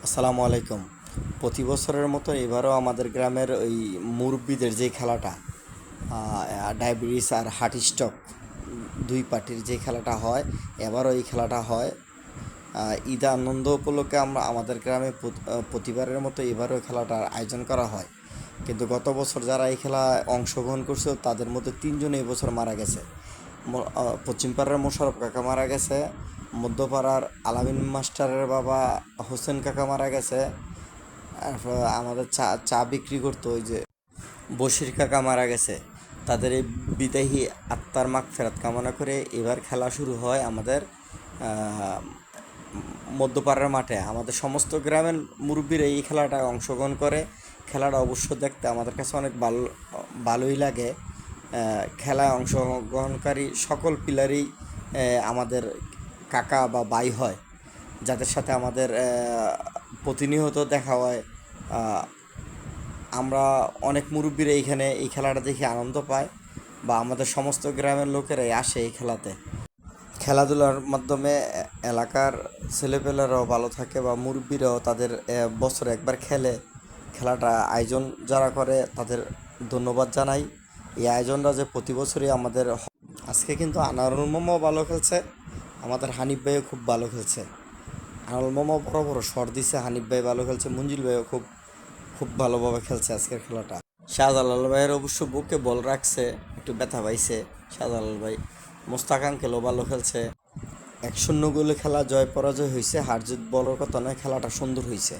আসসালামু আলাইকুম। প্রতি বছরের মতো এবারও আমাদের গ্রামের ওই মুরব্বিদের যে খেলাটা, ডায়াবেটিস আর হার্ট স্ট্রোক দুই পার্টির যে খেলাটা হয়, এবারও এই খেলাটা হয়। ঈদ আনন্দ উপলক্ষে আমরা আমাদের গ্রামে প্রতিবারের মতো এবারও খেলাটার আয়োজন করা হয়। কিন্তু গত বছর যারা এই খেলায় অংশগ্রহণ করছে তাদের মধ্যে তিনজন এই বছর মারা গেছে। পশ্চিম পাড়ার মোশারফ কাকা মারা গেছে, মধ্যপাড়ার আলামিন মাস্টারের বাবা হোসেন কাকা মারা গেছে, তারপর আমাদের চা চা বিক্রি করতো ওই যে বশির কাকা মারা গেছে। তাদের এই বিদেহী আত্মার মাগফিরাত কামনা করে এবার খেলা শুরু হয় আমাদের মধ্যপাড়ার মাঠে। আমাদের সমস্ত গ্রামের মুরব্বীরা এই খেলাটায় অংশগ্রহণ করে। খেলাটা অবশ্য দেখতে আমাদের কাছে অনেক ভালোই লাগে। খেলায় অংশগ্রহণকারী সকল প্লেয়ারই আমাদের কাকা বা ভাই হয়, যাদের সাথে আমাদের প্রতিনিয়ত দেখা হয়। আমরা অনেক মুরব্বীরা এইখানে এই খেলাটা দেখে আনন্দ পায়, বা আমাদের সমস্ত গ্রামের লোকেরাই আসে এই খেলাতে। খেলাধুলার মাধ্যমে এলাকার ছেলেপেলেরাও ভালো থাকে, বা মুরব্বীরাও তাদের বছরে একবার খেলে। খেলাটা আয়োজন যারা করে তাদের ধন্যবাদ জানাই। এই আয়োজনটা যে প্রতি বছরই আমাদের আজকে কিন্তু আনারুল মামাও ভালো খেলছে, আমাদের হানিফ ভাইও খুব ভালো খেলছে। আনারুল মামাও বড় বড় শট দিছে, হানিফ ভাই ভালো খেলছে, মঞ্জিল ভাইও খুব খুব ভালোভাবে খেলছে আজকের খেলাটা। শাহজালাল ভাইয়ের অবশ্য বুকে বল রাখছে, একটু ব্যথা পাইছে শাহজালাল ভাই। মোস্তাক আঙ্কেলও ভালো খেলছে। 1-0 গোলে খেলা জয় পরাজয় হয়েছে, হার জিত বলার কথা নয়, খেলাটা সুন্দর হয়েছে।